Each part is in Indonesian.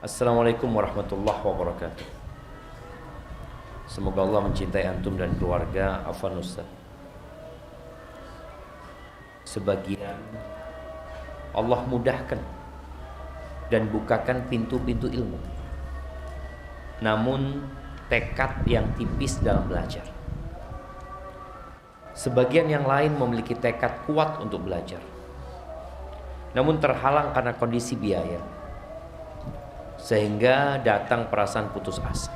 Assalamualaikum warahmatullahi wabarakatuh. Semoga Allah mencintai antum dan keluarga. Afwan Ustaz, sebagian Allah mudahkan dan bukakan pintu-pintu ilmu, namun tekad yang tipis dalam belajar. Sebagian yang lain memiliki tekad kuat untuk belajar, namun terhalang karena kondisi biaya, sehingga datang perasaan putus asa.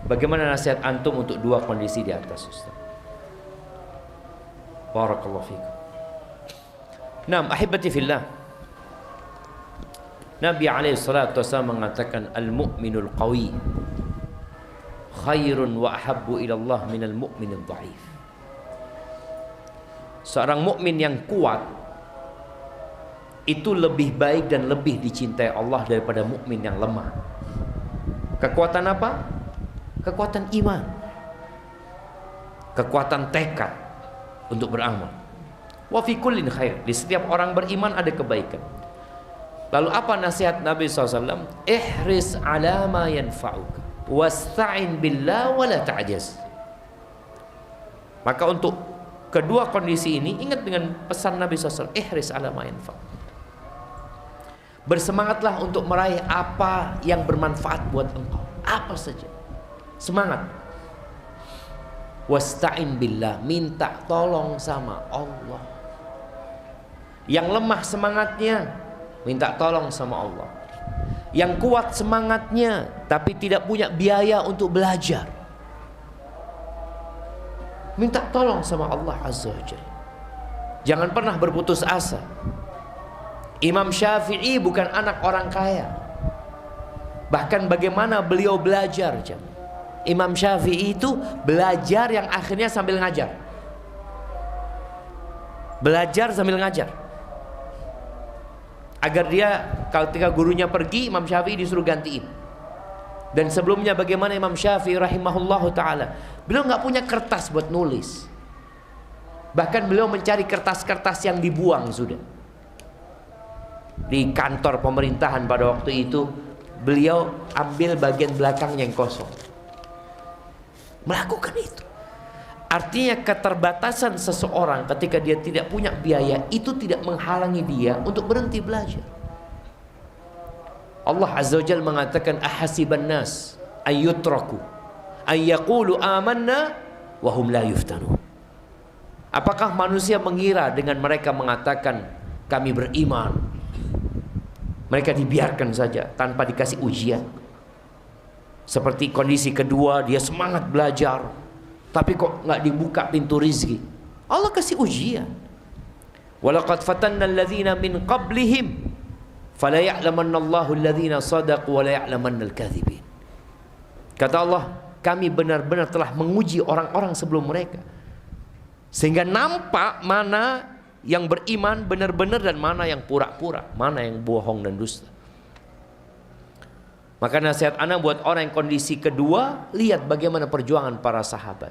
Bagaimana nasihat antum untuk dua kondisi di atas, Ustaz? Barakallahu fikum. Naam, ahibati fillah. Nabi alaihi salatu wasallam mengatakan al-mu'minul qawi khairun wa ahabbu ila Allah minal mu'minil dhaif. Seorang mukmin yang kuat itu lebih baik dan lebih dicintai Allah daripada mukmin yang lemah. Kekuatan apa? Kekuatan iman, kekuatan tekad untuk beramal. Wa fi kullin khair, di setiap orang beriman ada kebaikan. Lalu apa nasihat Nabi SAW? Ihris ala ma yanfa'uka wasta'in billah wa la ta'jaz. Maka untuk kedua kondisi ini ingat dengan pesan Nabi SAW, ihris ala ma yanfa'uka. Bersemangatlah untuk meraih apa yang bermanfaat buat engkau, apa saja. Semangat. Wasta'in billah, minta tolong sama Allah. Yang lemah semangatnya, minta tolong sama Allah. Yang kuat semangatnya tapi tidak punya biaya untuk belajar, minta tolong sama Allah Azza wa Jalla. Jangan pernah berputus asa. Imam Syafi'i bukan anak orang kaya. Bahkan bagaimana beliau belajar, Imam Syafi'i itu belajar yang akhirnya sambil ngajar. Belajar sambil ngajar, agar dia ketika gurunya pergi, Imam Syafi'i disuruh gantiin. Dan sebelumnya bagaimana Imam Syafi'i rahimahullahu ta'ala, beliau nggak punya kertas buat nulis. Bahkan beliau mencari kertas-kertas yang dibuang sudah. Di kantor pemerintahan pada waktu itu, beliau ambil bagian belakang yang kosong. Melakukan itu. Artinya keterbatasan seseorang ketika dia tidak punya biaya itu tidak menghalangi dia untuk berhenti belajar. Allah Azza wa Jalla mengatakan ahasiban nas ayyutraku ayyaqulu amanna wa hum la yuftanun. Apakah manusia mengira dengan mereka mengatakan kami beriman, mereka dibiarkan saja tanpa dikasih ujian? Seperti kondisi kedua, dia semangat belajar tapi kok nggak dibuka pintu rizki. Allah kasih ujian. Walaqad fatanna alladhina min qablihim fala ya'lamanna Allahu alladhina sadaqu wa la ya'lamanna al-kadhibin. Kata Allah, kami benar-benar telah menguji orang-orang sebelum mereka, sehingga nampak mana yang beriman benar-benar dan mana yang pura-pura, mana yang bohong dan dusta. Maka nasihat ana buat orang yang kondisi kedua, lihat bagaimana perjuangan para sahabat,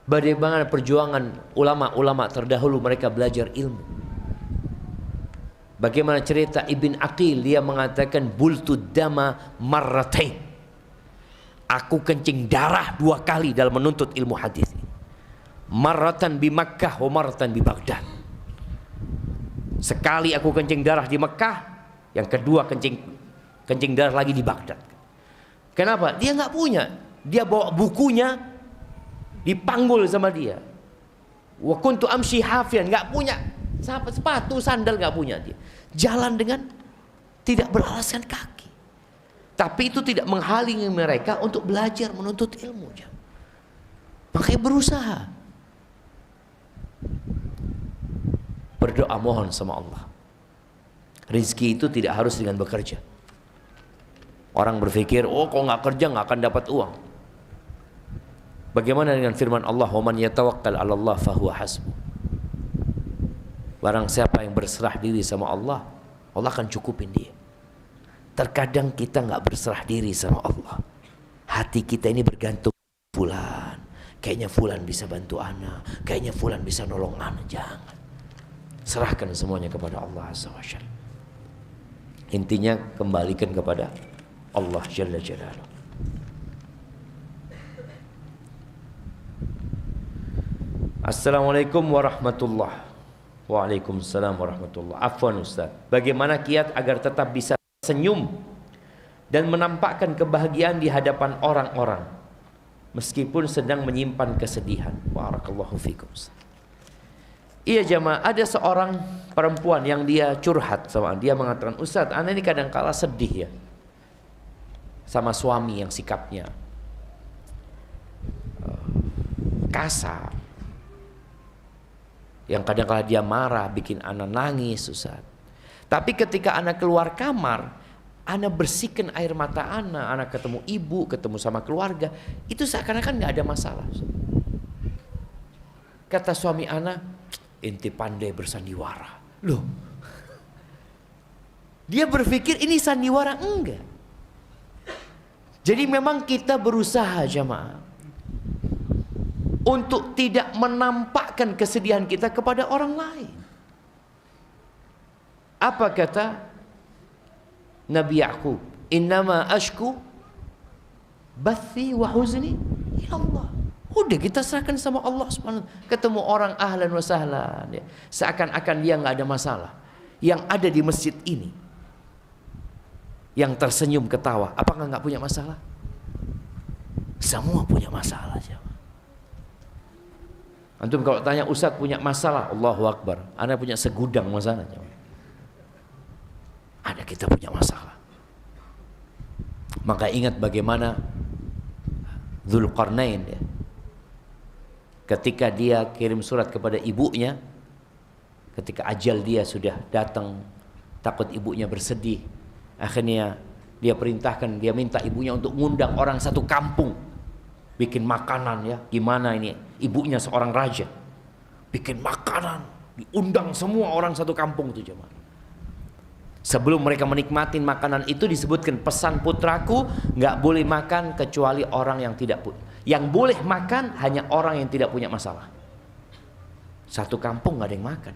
bagaimana perjuangan ulama-ulama terdahulu, mereka belajar ilmu. Bagaimana cerita Ibn Aqil, dia mengatakan bultud dama marratain, aku kencing darah 2 kali dalam menuntut ilmu hadis. Marratan bi Makkah wa marratan bi Baghdad. Sekali aku kencing darah di Mekah, yang kedua kencing darah lagi di Baghdad. Kenapa? Dia nggak punya. Dia bawa bukunya, dipanggul sama dia. Wa kuntu amshi hafian, nggak punya sepatu sandal, nggak punya dia. Jalan dengan tidak beralaskan kaki. Tapi itu tidak menghalangi mereka untuk belajar menuntut ilmu. Makanya berusaha. Berdoa mohon sama Allah. Rizki itu tidak harus dengan bekerja. Orang berpikir, oh kalau nggak kerja nggak akan dapat uang. Bagaimana dengan firman Allah, "Wa man yatawakkal 'ala Allah fahuwa hasbuh." Barang siapa yang berserah diri sama Allah, Allah akan cukupin dia. Terkadang kita nggak berserah diri sama Allah. Hati kita ini bergantung fulan. Kayaknya fulan bisa bantu ana, kayaknya fulan bisa nolong ana. Jangan. Serahkan semuanya kepada Allah Azza wa Jalla. Intinya kembalikan kepada Allah Jalla Jalaluhu. Assalamualaikum warahmatullahi. Waalaikumsalam warahmatullahi. Afwan Ustaz, bagaimana kiat agar tetap bisa senyum dan menampakkan kebahagiaan di hadapan orang-orang meskipun sedang menyimpan kesedihan? Barakallahu fikum. Iya jamaah, ada seorang perempuan yang dia curhat sama dia, mengatakan, Ustaz, ana ini kadang kala sedih ya sama suami yang sikapnya kasar, yang kadang kala dia marah bikin ana nangis Ustaz. Tapi ketika ana keluar kamar, ana bersihkan air mata ana ketemu ibu, ketemu sama keluarga, itu seakan-akan nggak ada masalah Ustaz. Kata suami ana, inti pandai bersandiwara. Loh, dia berpikir ini sandiwara? Enggak. Jadi memang kita berusaha jamaah untuk tidak menampakkan kesedihan kita kepada orang lain. Apa kata Nabi Ya'qub? Innama ashku bathi wa huzni ila Allah. Udah kita serahkan sama Allah Subhanahu. Ketemu orang ahlan wa sahlan ya. Seakan-akan dia nggak ada masalah. Yang ada di masjid ini, yang tersenyum ketawa, apakah nggak punya masalah? Semua punya masalah. Antum kalau tanya Ustaz punya masalah, Allahu Akbar, Anda punya segudang masalah. Ada, kita punya masalah. Maka ingat bagaimana Dzulqarnain ya, ketika dia kirim surat kepada ibunya, ketika ajal dia sudah datang, takut ibunya bersedih, akhirnya dia perintahkan, dia minta ibunya untuk mengundang orang satu kampung, bikin makanan ya. Gimana ini, ibunya seorang raja, bikin makanan, diundang semua orang satu kampung itu jemaah. Sebelum mereka menikmati makanan itu disebutkan, pesan putraku nggak boleh makan kecuali orang yang tidak punya. Yang boleh makan hanya orang yang tidak punya masalah. Satu kampung nggak ada yang makan.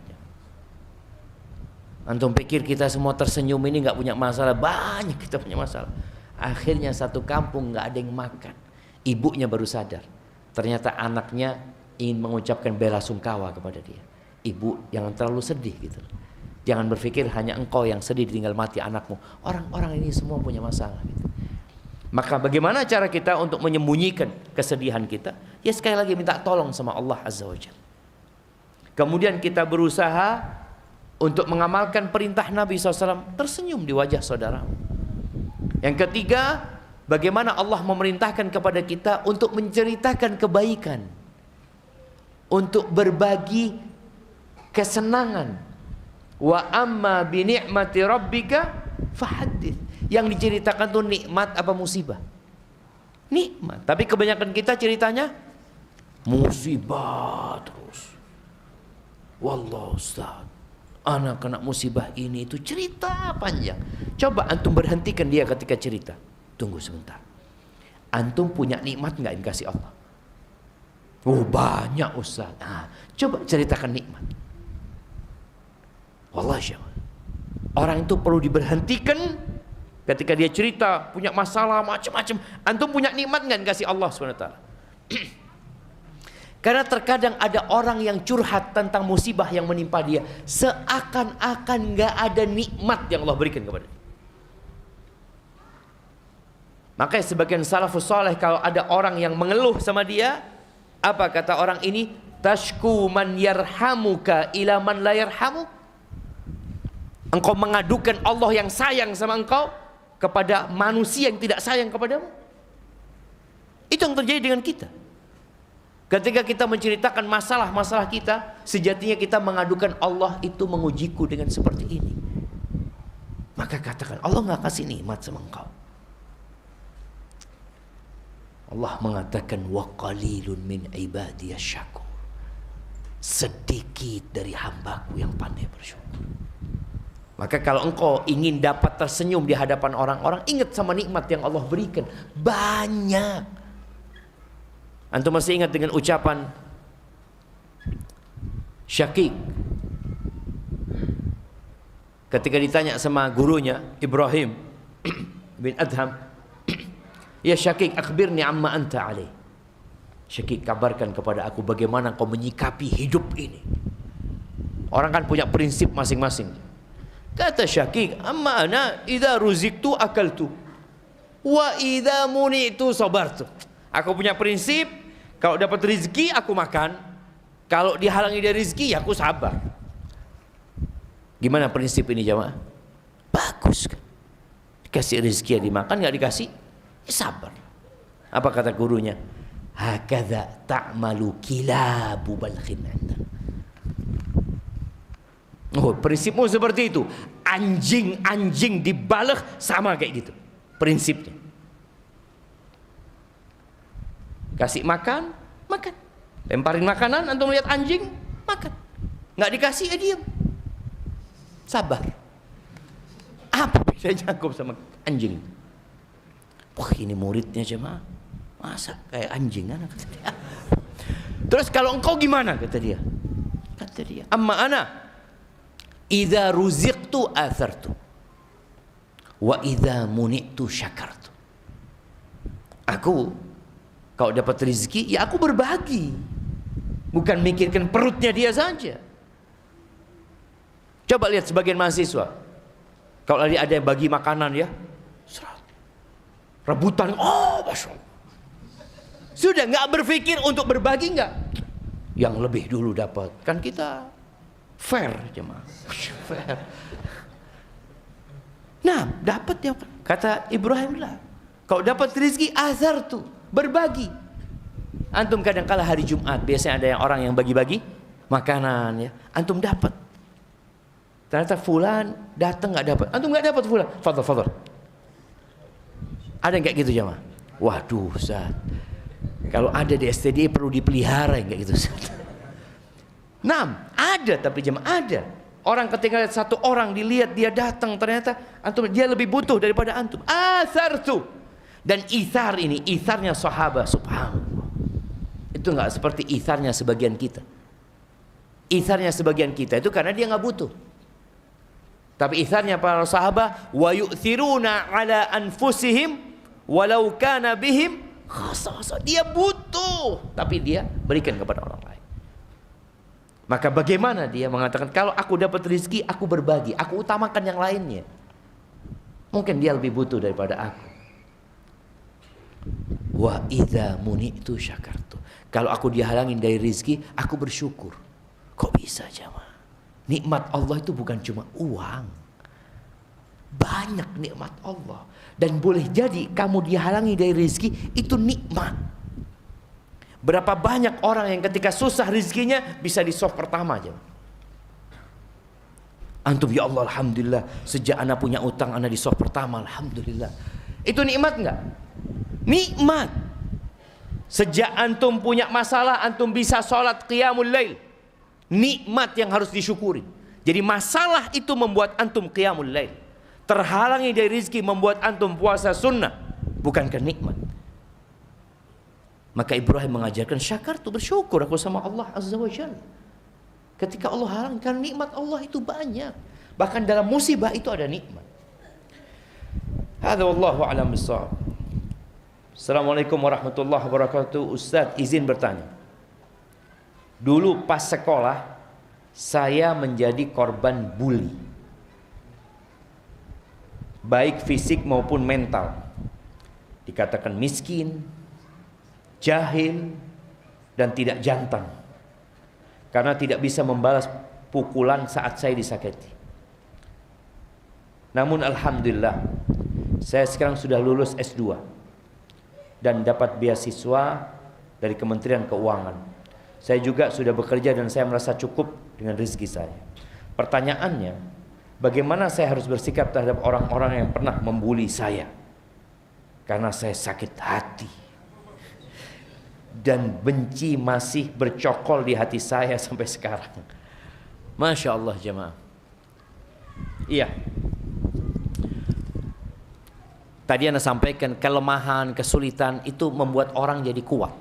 Antum pikir kita semua tersenyum ini nggak punya masalah? Banyak kita punya masalah. Akhirnya satu kampung nggak ada yang makan. Ibunya baru sadar, ternyata anaknya ingin mengucapkan bela sungkawa kepada dia. Ibu, jangan terlalu sedih gitu. Jangan berpikir hanya engkau yang sedih ditinggal mati anakmu. Orang-orang ini semua punya masalah gitu. Maka bagaimana cara kita untuk menyembunyikan kesedihan kita? Ya sekali lagi minta tolong sama Allah Azza wa Jalla. Kemudian kita berusaha untuk mengamalkan perintah Nabi SAW, tersenyum di wajah saudara. Yang ketiga, bagaimana Allah memerintahkan kepada kita untuk menceritakan kebaikan, untuk berbagi kesenangan. Wa amma bi ni'mati rabbika fahaddits. Yang diceritakan tuh nikmat apa musibah? Nikmat. Tapi kebanyakan kita ceritanya musibah terus. Wallah Ustaz, anak kena musibah ini itu, cerita panjang. Coba antum berhentikan dia ketika cerita. Tunggu sebentar. Antum punya nikmat nggak yang dikasih Allah? Oh banyak Ustaz. Nah, coba ceritakan nikmat. Wallahi orang itu perlu diberhentikan ketika dia cerita punya masalah macam-macam. Antum punya nikmat nggak dikasih Allah SWT? Karena terkadang ada orang yang curhat tentang musibah yang menimpa dia, seakan-akan nggak ada nikmat yang Allah berikan kepada dia. Makanya sebagian salafus saleh kalau ada orang yang mengeluh sama dia, apa kata orang ini? Tashku man yarhamuka ila man la yarhamuk. Engkau mengadukan Allah yang sayang sama engkau kepada manusia yang tidak sayang kepadamu. Itu yang terjadi dengan kita. Ketika kita menceritakan masalah-masalah kita, sejatinya kita mengadukan Allah itu mengujiku dengan seperti ini. Maka katakan, Allah nggak kasih nikmat sama engkau. Allah mengatakan, wa qalilun min ibadiyasy syakur. Sedikit dari hambaku yang pandai bersyukur. Maka kalau engkau ingin dapat tersenyum di hadapan orang-orang, ingat sama nikmat yang Allah berikan. Banyak. Antum masih ingat dengan ucapan Syakik ketika ditanya sama gurunya Ibrahim bin Adham, ya Syakik, akhbirni amma anta alaih. Syakik, kabarkan kepada aku bagaimana kau menyikapi hidup ini. Orang kan punya prinsip masing-masing. Kata Syakik, amma ana idza ruziktu akaltu wa idza muni'tu sabartu. Aku punya prinsip, kalau dapat rezeki aku makan, kalau dihalangi dari rezeki ya aku sabar. Gimana prinsip ini jamaah? Bagus kan? Dikasih rezeki ya dimakan, nggak dikasih ya sabar. Apa kata gurunya? Hakadha ta'malu kilabu balkhin anda. Oh, prinsipmu seperti itu. Anjing-anjing di Balkh sama kayak gitu prinsipnya. Kasih makan, makan. Lemparin makanan, antum lihat anjing, makan. Nggak dikasih, ya diam. Sabar. Apa bedanya aku sama anjing? Wah, ini muridnya jemaah. Masa kayak anjing kan? Kata dia. Terus kalau engkau gimana? Kata dia. Kata dia, amma ana idza ruziqtu athartu wa idza muni'tu syakartu. Aku kalau dapat rezeki ya aku berbagi, bukan mikirkan perutnya dia saja. Coba lihat sebagian mahasiswa, kalau ada yang bagi makanan ya rebutan, oh masya Allah. Sudah nggak berpikir untuk berbagi, nggak, yang lebih dulu dapat. Kan kita fair jemaah, fair. Nah, dapat ya, kata Ibrahim lah. Kalau dapat rezeki azar tuh berbagi. Antum kadang kala hari Jumat biasanya ada yang orang yang bagi-bagi makanan ya. Antum dapat. Ternyata fulan datang nggak dapat. Antum nggak dapat fulan. Fadhal, fadhal. Ada yang kayak gitu jemaah? Waduh, Ustaz. Kalau ada di STD perlu dipelihara yang kayak gitu. Nah, ada tapi jemaah ada. Orang ketika lihat satu orang dilihat dia datang ternyata antum dia lebih butuh daripada antum. Asar tuh. Dan ithar ini, itharnya sahabat, subhanallah. Itu enggak seperti itharnya sebagian kita. Itharnya sebagian kita itu karena dia enggak butuh. Tapi itharnya para sahabat, wa yu'thiruna ala anfusihim walau kana bihim khasasa. Dia butuh, tapi dia berikan kepada orang lain. Maka bagaimana dia mengatakan, kalau aku dapat rezeki, aku berbagi, aku utamakan yang lainnya. Mungkin dia lebih butuh daripada aku. Wa idza muni'tu syakartu. Kalau aku dihalangin dari rezeki, aku bersyukur. Kok bisa jemaah? Nikmat Allah itu bukan cuma uang. Banyak nikmat Allah. Dan boleh jadi kamu dihalangi dari rezeki, itu nikmat. Berapa banyak orang yang ketika susah rezekinya bisa di soft pertama aja. Antum, ya Allah, alhamdulillah, sejak anak punya utang anak di soft pertama, alhamdulillah. Itu nikmat enggak? Nikmat. Sejak antum punya masalah, antum bisa sholat qiyamul lail. Nikmat yang harus disyukuri. Jadi masalah itu membuat antum qiyamul lail. Terhalangi dari rezeki membuat antum puasa sunnah. Bukankah nikmat? Maka Ibrahim mengajarkan syakar itu bersyukur aku sama Allah Azza wa Jalla. Ketika Allah halangkan nikmat Allah itu banyak. Bahkan dalam musibah itu ada nikmat. Hadza wallahu a'lam bissawab. Assalamualaikum warahmatullahi wabarakatuh. Ustaz, izin bertanya. Dulu pas sekolah saya menjadi korban bully. Baik fisik maupun mental. Dikatakan miskin, jahil, dan tidak jantan karena tidak bisa membalas pukulan saat saya disakiti. Namun alhamdulillah saya sekarang sudah lulus S2 dan dapat beasiswa dari Kementerian Keuangan. Saya juga sudah bekerja dan saya merasa cukup dengan rezeki saya. Pertanyaannya, bagaimana saya harus bersikap terhadap orang-orang yang pernah membuli saya? Karena saya sakit hati dan benci masih bercokol di hati saya sampai sekarang. Masya Allah jemaah. Iya. Tadi Anda sampaikan kelemahan, kesulitan itu membuat orang jadi kuat.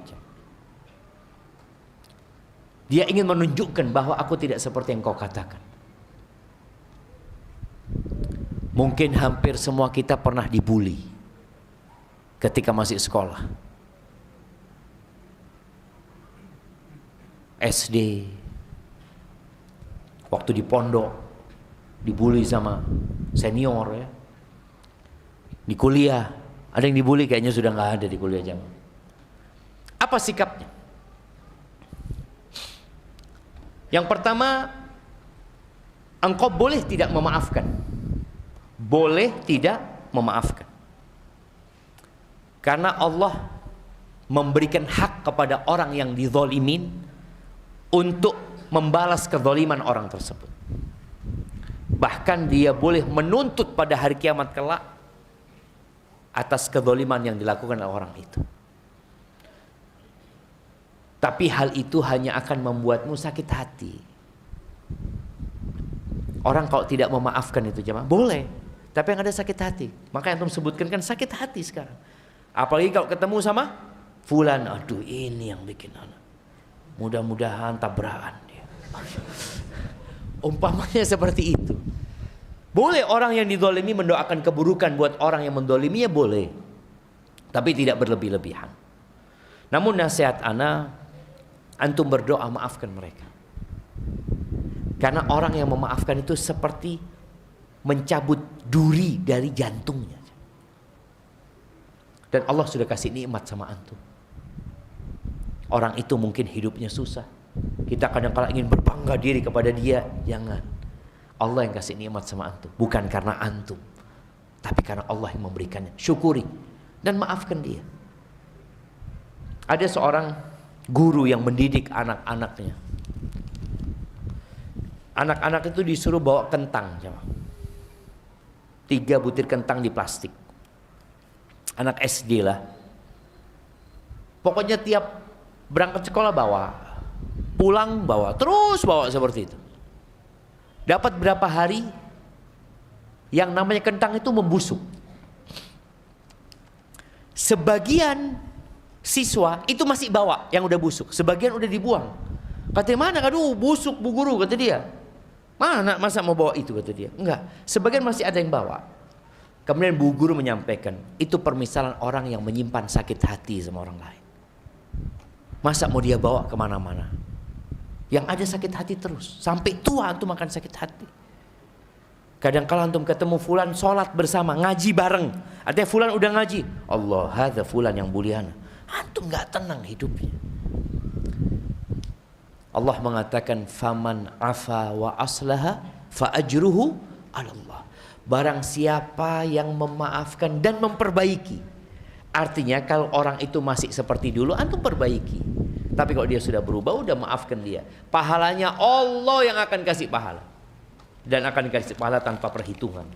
Dia ingin menunjukkan bahwa aku tidak seperti yang kau katakan. Mungkin hampir semua kita pernah dibully ketika masih sekolah. SD, waktu di pondok dibully sama senior ya. Di kuliah ada yang dibully, kayaknya sudah nggak ada di kuliah zaman. Apa sikapnya? Yang pertama, engkau boleh tidak memaafkan. Boleh tidak memaafkan. Karena Allah memberikan hak kepada orang yang dizalimin untuk membalas kezaliman orang tersebut. Bahkan dia boleh menuntut pada hari kiamat kelak atas kezaliman yang dilakukan oleh orang itu. Tapi hal itu hanya akan membuatmu sakit hati. Orang kalau tidak memaafkan itu jemaah, boleh, tapi yang ada sakit hati. Maka yang antum sebutkan kan sakit hati sekarang. Apalagi kalau ketemu sama fulan, aduh ini yang bikin anak. Mudah-mudahan tabrakan dia. Umpamanya seperti itu. Boleh orang yang dizalimi mendoakan keburukan buat orang yang mendoliminya, boleh. Tapi tidak berlebih-lebihan. Namun nasihat ana, antum berdoa maafkan mereka. Karena orang yang memaafkan itu seperti mencabut duri dari jantungnya. Dan Allah sudah kasih nikmat sama antum. Orang itu mungkin hidupnya susah. Kita kadang-kala ingin berbangga diri kepada dia. Jangan. Allah yang kasih nikmat sama antum. Bukan karena antum, tapi karena Allah yang memberikannya. Syukuri dan maafkan dia. Ada seorang guru yang mendidik anak-anaknya. Anak-anak itu disuruh bawa kentang, 3 butir kentang di plastik. Anak SD lah. Pokoknya tiap berangkat sekolah bawa, pulang bawa, terus bawa seperti itu. Dapat berapa hari, yang namanya kentang itu membusuk. Sebagian siswa itu masih bawa yang udah busuk, sebagian udah dibuang. Katanya mana, aduh busuk bu guru, kata dia. Mana masa mau bawa itu, kata dia. Enggak, sebagian masih ada yang bawa. Kemudian bu guru menyampaikan, itu permisalan orang yang menyimpan sakit hati sama orang lain. Masa mau dia bawa kemana-mana? Yang ada sakit hati terus, sampai tua antum makan sakit hati. Kadang-kala antum ketemu fulan sholat bersama, ngaji bareng. Artinya fulan udah ngaji, Allah, hadza fulan yang buliana. Antum gak tenang hidupnya. Allah mengatakan faman afa wa aslaha fa ajruhu 'ala Allah. Barang siapa yang memaafkan dan memperbaiki. Artinya kalau orang itu masih seperti dulu, antum perbaiki. Tapi kalau dia sudah berubah, udah maafkan dia. Pahalanya Allah yang akan kasih pahala. Dan akan kasih pahala tanpa perhitungan.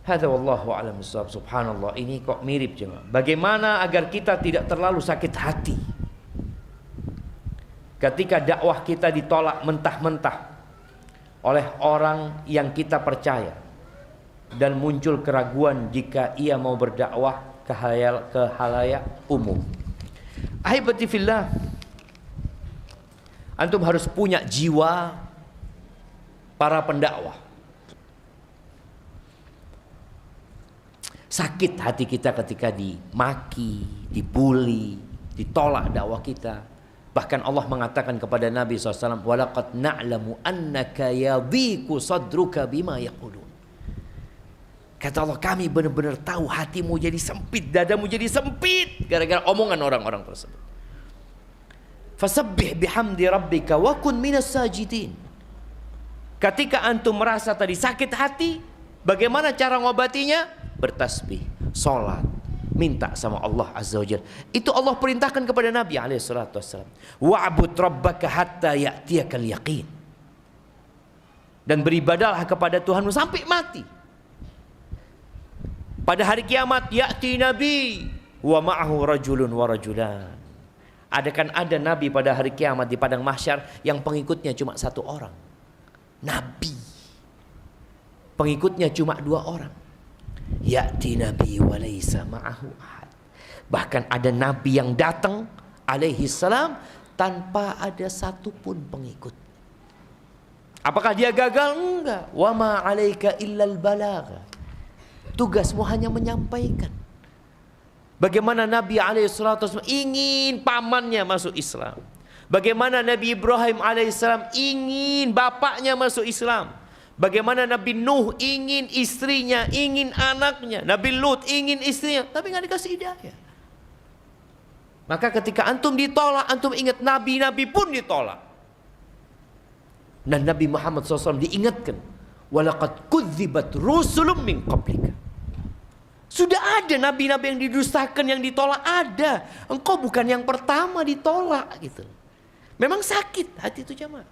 Hadza wallahu a'lam bissawab. Subhanallah, ini kok mirip jemaah. Bagaimana agar kita tidak terlalu sakit hati ketika dakwah kita ditolak mentah-mentah oleh orang yang kita percaya, dan muncul keraguan jika ia mau berdakwah ke halayak umum. Ahibati fillah, antum harus punya jiwa para pendakwah. Sakit hati kita ketika dimaki, dibully, ditolak dakwah kita. Bahkan Allah mengatakan kepada Nabi SAW, walaqad na'lamu annaka yadhiqu sadruka bima yaqulun. Kata Allah, kami benar-benar tahu hatimu jadi sempit, dadamu jadi sempit gara-gara omongan orang-orang tersebut. Fasabbih bihamdi rabbika wa kun minas sajidin. Ketika antum merasa tadi sakit hati, bagaimana cara ngobatinya? Bertasbih, sholat, minta sama Allah Azza wa Jalla. Itu Allah perintahkan kepada Nabi SAW. Wa'bud rabbaka hatta ya'tiyakal yaqin. Dan beribadahlah kepada Tuhanmu sampai mati. Pada hari kiamat, ya'ti nabi wa ma'ahu rajulun wa rajulan. Ada nabi pada hari kiamat di padang mahsyar yang pengikutnya cuma 1 orang. Nabi. Pengikutnya cuma 2 orang. Ya'ti nabi wa laysa ma'ahu ahad. Bahkan ada nabi yang datang alaihi salam tanpa ada satupun pengikut. Apakah dia gagal? Enggak. Wa ma 'alaika illal balagh. Tugasmu hanya menyampaikan. Bagaimana Nabi alaihissalam ingin pamannya masuk Islam. Bagaimana Nabi Ibrahim alaihissalam ingin bapaknya masuk Islam. Bagaimana Nabi Nuh ingin istrinya, ingin anaknya. Nabi Lut ingin istrinya, tapi nggak dikasih hidayah. Maka ketika antum ditolak, antum ingat nabi-nabi pun ditolak. Dan Nabi Muhammad SAW diingatkan, walaqad kudzibat rusulun min qablika. Sudah ada nabi-nabi yang didustakan, yang ditolak, ada. Engkau bukan yang pertama ditolak gitu. Memang sakit hati itu jamaah.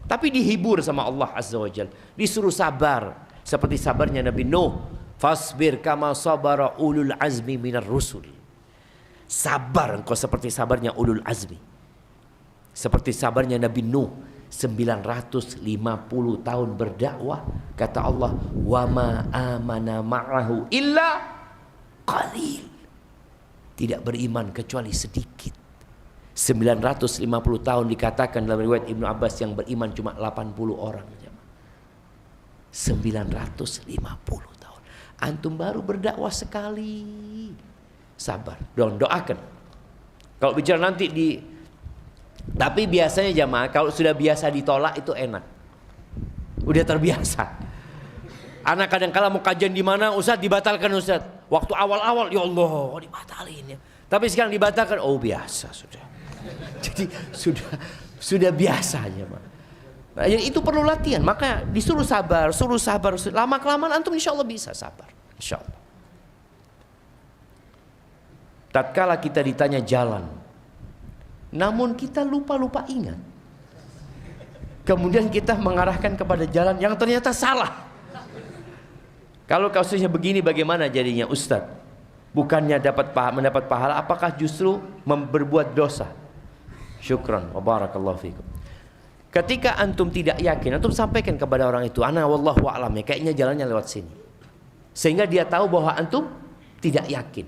Tapi dihibur sama Allah Azza wa Jalla. Disuruh sabar seperti sabarnya Nabi Nuh. Fasbir kama sabara ulul azmi minar rusul. Sabar engkau seperti sabarnya ulul azmi. Seperti sabarnya Nabi Nuh. 950 tahun berdakwah, kata Allah, wa ma amana ma'ahu illa qalil. Tidak beriman kecuali sedikit. 950 tahun dikatakan dalam riwayat Ibnu Abbas yang beriman cuma 80 orang. 950 tahun. Antum baru berdakwah sekali. Sabar, doakan. Kalau bicara nanti tapi biasanya jamaah kalau sudah biasa ditolak itu enak. Udah terbiasa. Anak kadang-kala mau kajian di mana, Ustaz dibatalkan Ustaz. Waktu awal-awal ya Allah dibatalin ya. Tapi sekarang dibatalkan, oh biasa sudah. Jadi sudah biasa jamaah. Nah, jadi itu perlu latihan. Maka disuruh sabar, suruh sabar. Lama-kelamaan antum insya Allah bisa sabar. Insya Allah. Tatkala kita ditanya jalan, namun kita lupa ingat. Kemudian kita mengarahkan kepada jalan yang ternyata salah. Kalau kasusnya begini bagaimana jadinya Ustadz? Bukannya mendapat pahala, apakah justru berbuat dosa? Syukran wa barakallahu fikum. Ketika antum tidak yakin, antum sampaikan kepada orang itu, ana wallahu a'lam, ya kayaknya jalannya lewat sini. Sehingga dia tahu bahwa antum tidak yakin.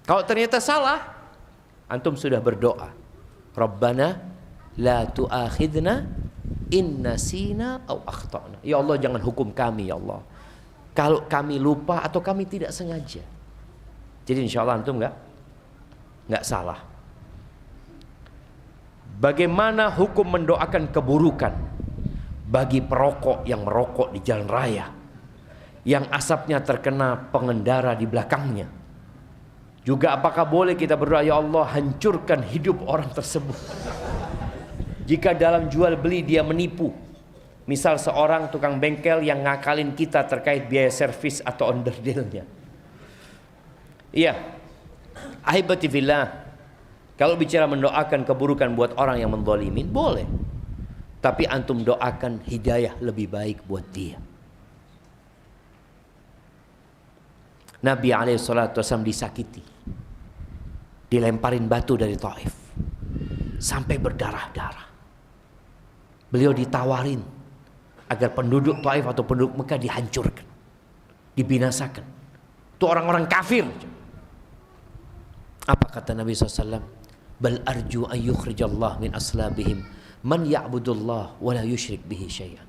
Kalau ternyata salah, antum sudah berdoa. Rabbana la tu'akhidna in nasina aw akhtana. Ya Allah jangan hukum kami ya Allah kalau kami lupa atau kami tidak sengaja. Jadi insya Allah antum nggak salah. Bagaimana hukum mendoakan keburukan bagi perokok yang merokok di jalan raya, yang asapnya terkena pengendara di belakangnya? Juga apakah boleh kita berdoa, ya Allah hancurkan hidup orang tersebut. Jika dalam jual beli dia menipu. Misal seorang tukang bengkel yang ngakalin kita terkait biaya servis atau onderdilnya. Iya. Ahibati fillah. Kalau bicara mendoakan keburukan buat orang yang menzalimin, boleh. Tapi antum doakan hidayah lebih baik buat dia. Nabi SAW disakiti, dilemparin batu dari Taif sampai berdarah-darah. Beliau ditawarin agar penduduk Taif atau penduduk Mekah dihancurkan, dibinasakan. Itu orang-orang kafir. Apa kata Nabi SAW? Bal arju an yukhrijallah min aslabihim man ya'budullah wa la yusyrik bihi syai'an.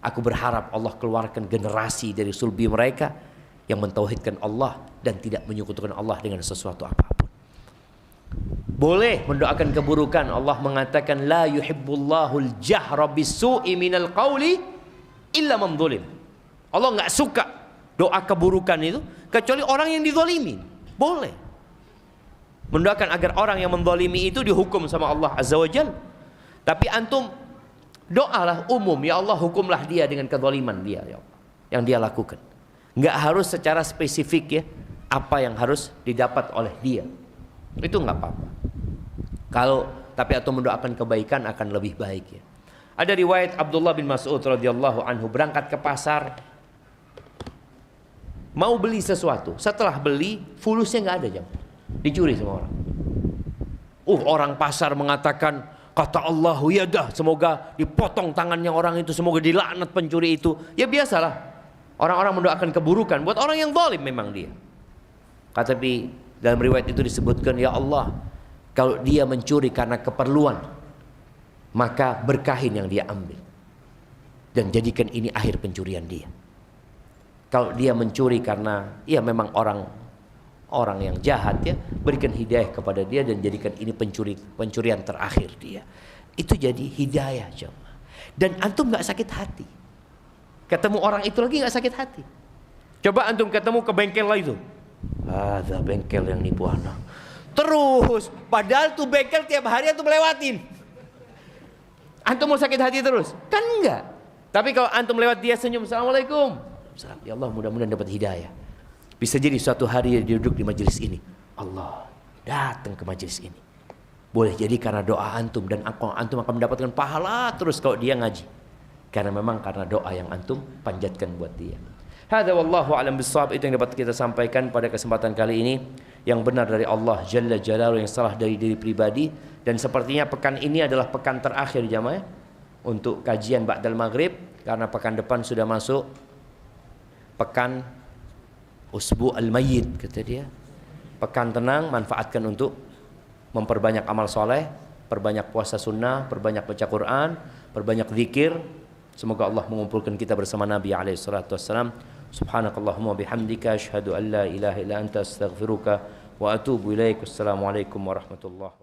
Aku berharap Allah keluarkan generasi dari sulbi mereka yang mentauhidkan Allah dan tidak menyekutukan Allah dengan sesuatu apapun. Boleh mendoakan keburukan. Allah mengatakan la yuhibbullahul jahra bisu'i minal qawli illa man zulim. Allah nggak suka doa keburukan itu kecuali orang yang dizalimin. Boleh mendoakan agar orang yang menzalimi itu dihukum sama Allah Azza wa Jalla. Tapi antum doalah umum, ya Allah hukumlah dia dengan kezaliman dia ya Allah, yang dia lakukan. Nggak harus secara spesifik ya apa yang harus didapat oleh dia. Itu nggak apa-apa. Tapi atau mendoakan kebaikan akan lebih baik ya. Ada riwayat Abdullah bin Mas'ud radhiyallahu anhu berangkat ke pasar, mau beli sesuatu. Setelah beli, fulusnya nggak ada jam, dicuri sama orang. Orang pasar mengatakan, kata Allahu ya dah, semoga dipotong tangannya orang itu, semoga dilaknat pencuri itu. Ya biasalah. Orang-orang mendoakan keburukan buat orang yang zalim memang dia. Tapi dalam riwayat itu disebutkan, ya Allah, kalau dia mencuri karena keperluan, maka berkahin yang dia ambil. dan jadikan ini akhir pencurian dia. Kalau dia mencuri karena ya memang orang yang jahat, ya, berikan hidayah kepada dia dan jadikan ini pencurian terakhir dia. Itu jadi hidayah, jemaah. Dan antum nggak sakit hati. Ketemu orang itu lagi nggak sakit hati. Coba antum ketemu ke bengkel lah itu. Ada bengkel yang nipu anak. Terus, padahal tuh bengkel tiap hari antum lewatin. Antum mau sakit hati terus? Kan enggak. Tapi kalau antum lewat dia senyum, Assalamualaikum. Ya Allah, mudah-mudahan dapat hidayah. Bisa jadi suatu hari dia duduk di majelis ini, Allah datang ke majelis ini. Boleh jadi karena doa antum, dan antum akan mendapatkan pahala terus kalau dia ngaji. Karena memang karena doa yang antum panjatkan buat dia. Hadza wallahu a'lam bissawab. Itu yang dapat kita sampaikan pada kesempatan kali ini. Yang benar dari Allah Jalla Jalaluhu, yang salah dari diri pribadi. Dan sepertinya pekan ini adalah pekan terakhir jamaah untuk kajian ba'dal maghrib, karena pekan depan sudah masuk pekan usbu al-mayyit, kata dia. Pekan tenang, manfaatkan untuk memperbanyak amal soleh, perbanyak puasa sunnah, perbanyak baca Quran, perbanyak zikir. Semoga Allah mengumpulkan kita bersama Nabi alaihi salatu wassalam. Subhanakallahumma bihamdika asyhadu an la ilaha illa anta astaghfiruka wa atubu ilaik. Wassalamualaikum warahmatullahi wabarakatuh.